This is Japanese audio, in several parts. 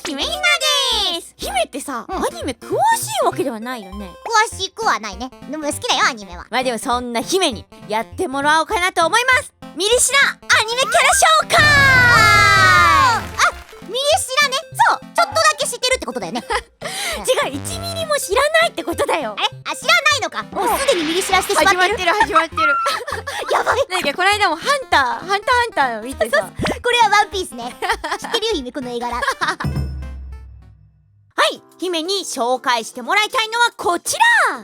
姫ひなです。姫ってさ、アニメ詳しいわけではないよね。詳しくはないね。でも好きだよアニメは。まあでもそんな姫にやってもらおうかなと思います。ミリシラアニメキャラ紹介。ミリシラね。そう、ちょっとだけ知ってるってことだよね。違う、1ミリも知らないってことだよ。知らないのか。もうすでにミリシラしてしまってる。始まってるやばい。なんかこの間もハンターを見てさこれはワンピースね。知ってるよ姫、この絵柄。はい、姫に紹介してもらいたいのはこちら。知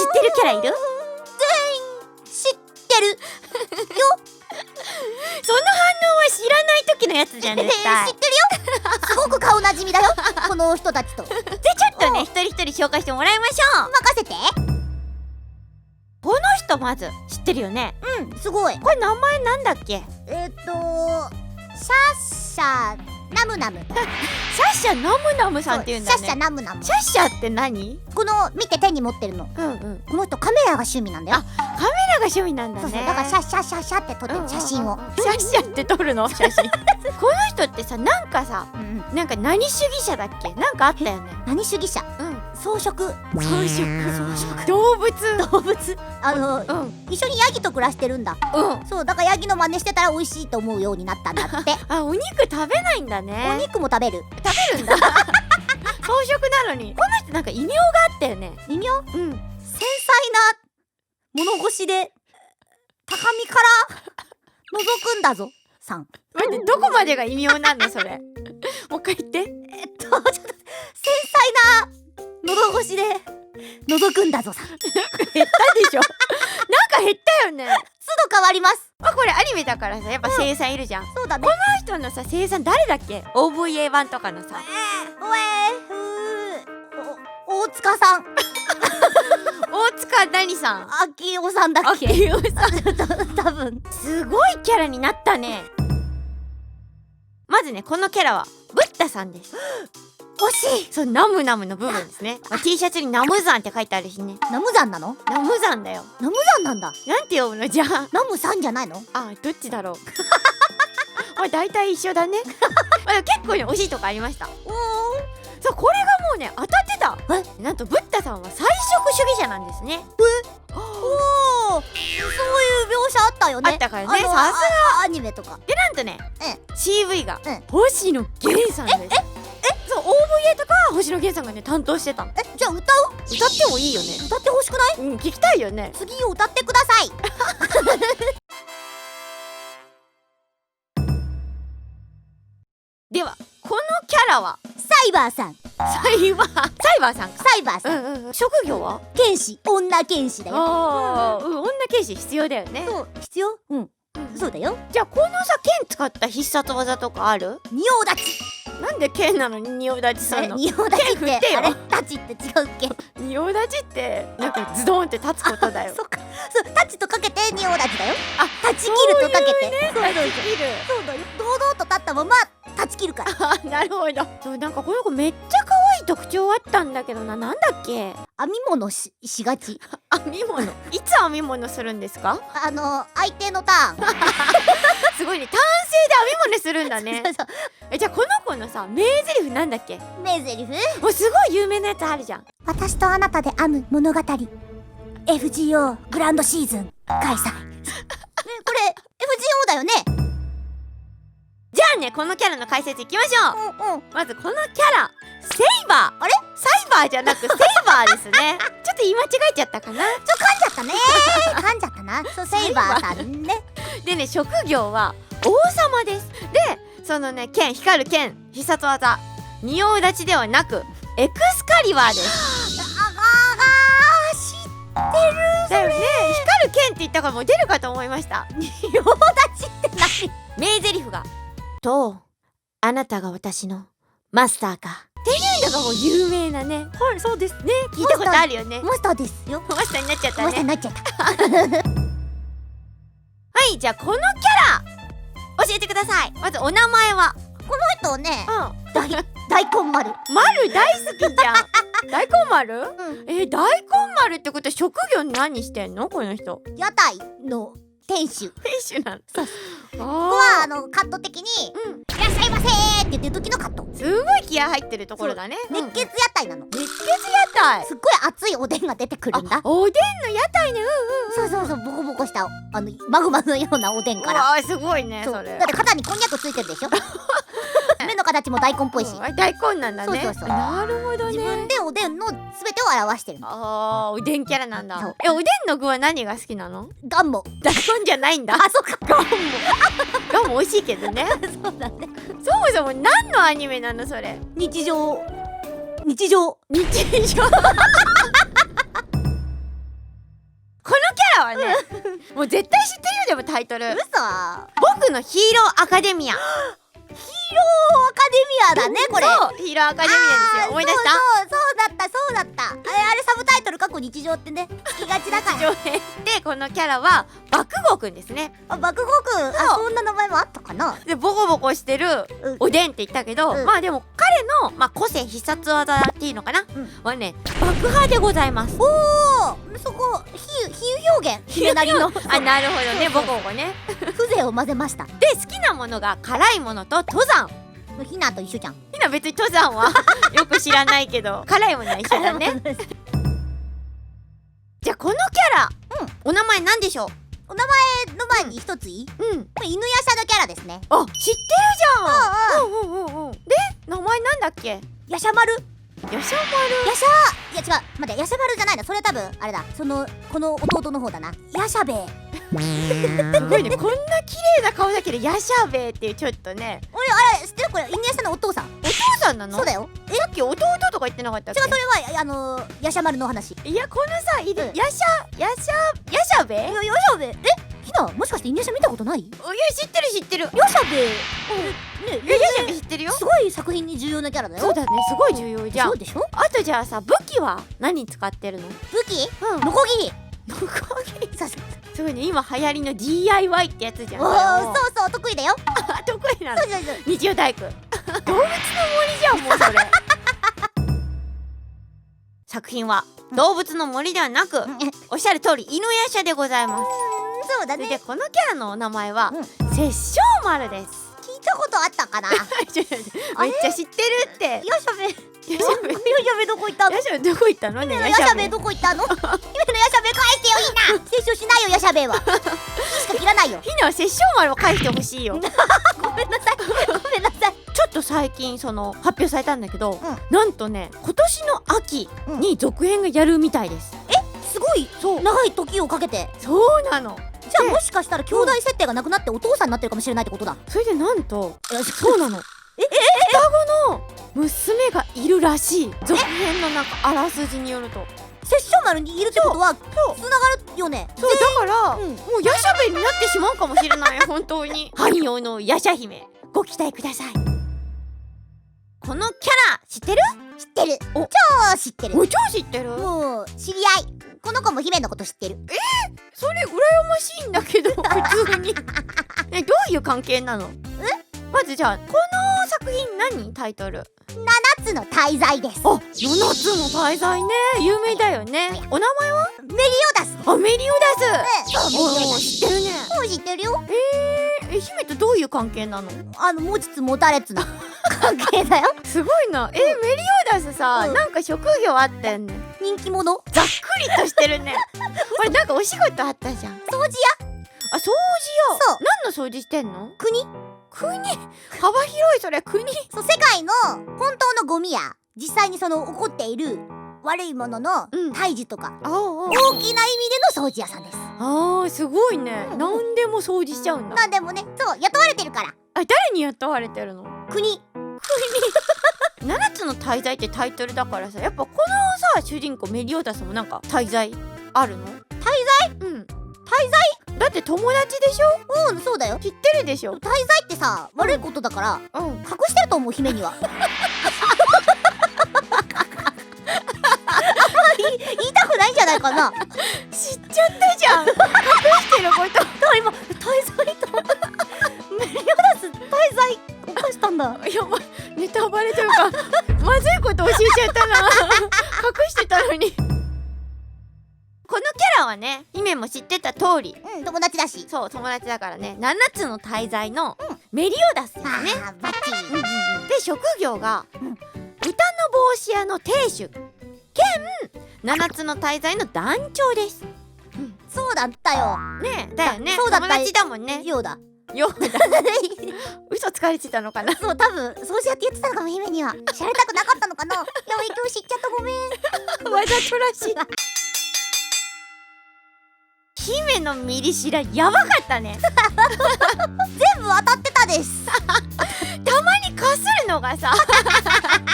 ってるキャラいる？知ってるよ。その反応は知らない時のやつじゃん絶対。知ってるよ。すごく顔なじみだよ、この人たちと。で、ちょっとね、一人一人紹介してもらいましょう。任せて。この人まず知ってるよね。すごい。これ名前なんだっけ？シャッシャナムナム。シャッシャナムナムさんっていうんだね。シャッシャナムナム。シャッシャって何？この見て手に持ってるの。この人カメラが趣味なんだよ。カメラが趣味なんだね。そうそう、だからシャッシャシャッシャって撮ってる写真を。シャッシャって撮るの写真。この人ってさ、なんかさ、なんか何主義者だっけ？なんかあったよね。何主義者？草食。動物。一緒にヤギと暮らしてるんだ。そう、だからヤギの真似してたら美味しいと思うようになったんだって。あ、お肉食べないんだね。お肉も食べる。食べるんだ。草食なのに。この人なんか異名があったよね。異名？繊細な物腰で高みから覗くんだぞさん。待って、どこまでが異名なのそれ。もう一回言って。ちょっと繊細な喉越しで覗くんだぞさん。減ったでしょ。なんか減ったよね。都度変わります。これアニメだからさ、やっぱ声優さんいるじゃん。そうだね。この人のさ、声優さん誰だっけ？ OVA 版とかのさ。大塚さん。大塚何さん？秋代さんだっけ？秋代さん。多分。すごいキャラになったね。まずね、このキャラはブッダさんです。惜しい。そう、ナムナムの部分ですね。T シャツにナムザンって書いてあるしね。ナムザンなの？ナムザンだよ。ナムザンなんだ。なんて読むのじゃあ。ナムさんじゃないの？あ、どっちだろう。まあ大体一緒だね。まあ結構ね、惜しいとこありました。そう、これがもうね、当たってた。なんとブッダさんは菜食主義者なんですね。そういう描写あったよね。あったからね、さすがアニメとかで。なんとね、CV が星野源さんです。そう、OVA とかは星野源さんがね、担当してたの。じゃあ歌ってもいいよね。歌ってほしくない？聞きたいよね。次を歌ってください。では、このキャラはサイバーさん。サイバーさんか。サイバーさん。職業は剣士、女剣士だよ。女剣士必要だよね。そう、必要？そうだよ。じゃあこのさ、剣使った必殺技とかある？仁王立ち。なんで剣なのに仁王立ちするの？仁王立ちってあれ、立ちって違うっけ？仁王立ちってなんかズドンって立つことだよ。そっか。そう、立ちとかけて仁王立ちだよ。立ち切るとかけて。そうだよ。堂々と立ったまま断ち切るから。なるほど。そう、なんかこの子めっちゃ可愛い特徴あったんだけどな。なんだっけ？編み物しがち。編み物？いつ編み物するんですか？相手のターン。すごいね、単性で編み物するんだね。じゃあこの子のさ、名台詞なんだっけ？名台詞？もうすごい有名なやつあるじゃん。私とあなたで編む物語 FGO グランドシーズン開催。これ FGO だよね。じゃあね、このキャラの解説いきましょう。まずこのキャラ、セイバー。あれ？サイバーじゃなくセイバーですね。ちょっと言い間違えちゃったかな。噛んじゃったね。噛んじゃったな。そう、セイバーさんね。でね、職業は王様です。で、そのね、光る剣、必殺技、仁王立ちではなくエクスカリバーです。知ってる。だよね。光る剣って言ったからもう出るかと思いました。仁王立ちって何？名台詞があなたが私のマスターかっていうのがもう有名なね。はい、そうですね。聞いたことあるよね。マスターですよ。マスターになっちゃったね。マスターになっちゃった。はい、じゃあこのキャラ教えてください。まずお名前は？この人ね、大根丸。丸大好きじゃん。大根丸？大根丸ってことは職業何してんのこの人？屋台の店主。店主なの。ここはカット的にうんいらっしゃいませーって言ってる時のカット。すごい気合入ってるところだね。熱血屋台なの。熱血屋台。すっごい熱いおでんが出てくるんだ。おでんの屋台ね。そうそうそう、ボコボコしたマグマのようなおでんから。わあすごいねそうそれ。だって肩にこんにゃくついてるでしょ。目の形も大根っぽいし、大根なんだね。そうそうそうなるほどね。自分でおでんの全てを表してるの。ああおでんキャラなんだ。そうおでんの具は何が好きなの？ガンモ。大根じゃないんだ。あ、そっか。ガム美味しいけどね。そうだね。そもそも何のアニメなのそれ？日常。日常。このキャラはね、もう絶対知ってるよ。でもタイトル。嘘。僕のヒーローアカデミア。ヒーローアカデミアだねこれ。そうヒーローアカデミアですよ。思い出した？そうだった。あれサブタイトル過去日常ってね聞きがちだから。上編でこのキャラは爆豪くんですね。爆豪くん。あ、そんな名前もあったかな。でボコボコしてるうんおでんって言ったけど、うんまあでも彼の、個性必殺技っていうのかな、んはね爆破でございます。おお、そこ比喩表現。ひねなりのあなるほどね。ボコボコね。風情を混ぜました。で好きなものが辛いものと登山。ひなと一緒じゃん。みんな別に登山はよく知らないけど辛いものは一緒だね。じゃあこのキャラ、お名前なんでしょお名前の前に一ついい？う？犬夜叉のキャラですね。あ知ってるじゃん。で名前なんだっけ？ヤシャマル。ヤシャヤシャ、いや違う、待って、ヤシャマルじゃないな。それは多分あれだ。この弟の方だな。ヤシャベイ。すごいね。こんな綺麗な顔だけどヤシャベっていうちょっとね。俺あれ知ってる？これ犬夜叉のお父さん。お父さんなの？そうだよ。さっき弟とか言ってなかったっけ？違う、それはヤシャマルの話。いやこのさうんヤシャベ？ヤシャベイ。ひな、もしかして犬夜叉見たことない？いや知ってる。ヤシャベイ。ね、ヤシャベ知ってるよ。すごい作品に重要なキャラだよ。そうだね。すごい重要じゃんそう。でしょ？あとじゃあさ武器は何使ってるの？武器？うんノコギリ。ノコギリ。そうそう。すごいね。今流行りの DIY ってやつじゃん。おお、これもそうそう、得意だよ。あ得意なの。そうそうそう。日曜大工。動物の森じゃんもうそれ。作品は動物の森ではなく、おっしゃる通り犬夜叉でございます。そうだね。それでこのキャラのお名前は殺生丸です。聞いたことあったかな。めっちゃ知ってるって。ヤシャベ。ヤシャベヤシャベどこ行ったの？ヤシャベどこ行ったのね。ヤシャベどこ行ったの？姫のヤシャベ返してよ、いいな。接触しないよ、ヤシャベは。しか切らないよ。ひなは殺生丸を返してほしいよ。ごめんなさい。ごめんなさい。ちょっと最近発表されたんだけど、なんとね今年の秋に続編がやるみたいです。すごい長い時をかけて。そうなの。じゃあもしかしたら兄弟設定がなくなってお父さんになってるかもしれないってことだ。それでなんとそうなの。双子の娘がいるらしい。続編のなんかあらすじによると。殺生丸にいるってことは繋がるよね。そうだから、うんもうヤシャベになってしまうかもしれない。本当に汎用のヤシャ姫ご期待ください。このキャラ知ってる？知ってる。お超知ってる。超知ってる。もう知り合い。この子も姫のこと知ってる。それ羨ましいんだけど普通に。どういう関係なの？まずじゃあこの作品何？タイトル7つの大罪です。7つの大罪ね。有名だよね。お名前は？メリオダス。メリオダス。そう、メリオダス。知ってるね。もう知ってるよ。姫とどういう関係なの？持ちつ持たれつな関係だよ。すごいな。メリオダスさ、なんか職業あったよね。人気者。ざっくりとしてるね。これなんかお仕事あったじゃん。掃除屋。あ、掃除屋。そう。何の掃除してんの？国。幅広い。それ国。そう、世界の本当のゴミや実際に起こっている悪いものの退治とか、大きな意味での掃除屋さんです。すごいね。何でも掃除しちゃうんだ。なんでもね、そう、雇われてるから。誰に雇われてるの？国。7つの大罪ってタイトルだからさ、やっぱこのさ主人公メリオダスもなんか大罪あるの？大罪？うん。大罪？だって友達でしょ？そうだよ。知ってるでしょ？大罪ってさ、悪いことだから隠してると思う、姫には。言いたくないんじゃないかな。知っちゃったじゃん。隠してること。今大罪とメリオダス大罪犯したんだ。いや、ネタバレというかまずいこと教えちゃったな。隠してたのに。このキャらはね姫も知ってた通り、友達だし。そう友達だからね、7つの大罪のメリオダスですね。バッチリ。で職業が、豚の帽子屋の亭主兼7つの大罪の団長です。そうだったよ。ねえだよね、そうだった友達だもんね。ようだ。ようだ嘘つかれてたのかな。そう、多分そうしやって言ってたのかも、姫には。知られたくなかったのかな。やばい、今日知っちゃった、ごめん。わざとらしい姫のミリシラやばかったね全部当たってたですたまにかするのがさ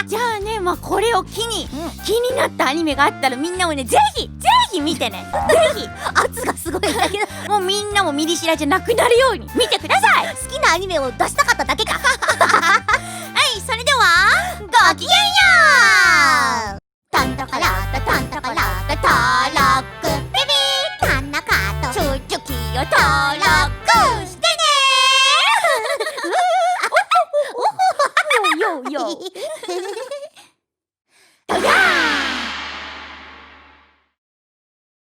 じゃあね、まあこれを機に、気になったアニメがあったらみんなもねぜひ見てねぜひ圧がすごいんだけどもうみんなもミリシラじゃなくなるように見てください。好きなアニメを出したかっただけかはいそれではごきげんよう。タンタカラータタンタカラータタラックビビータンナカートちょちょきよ登録してねよよよ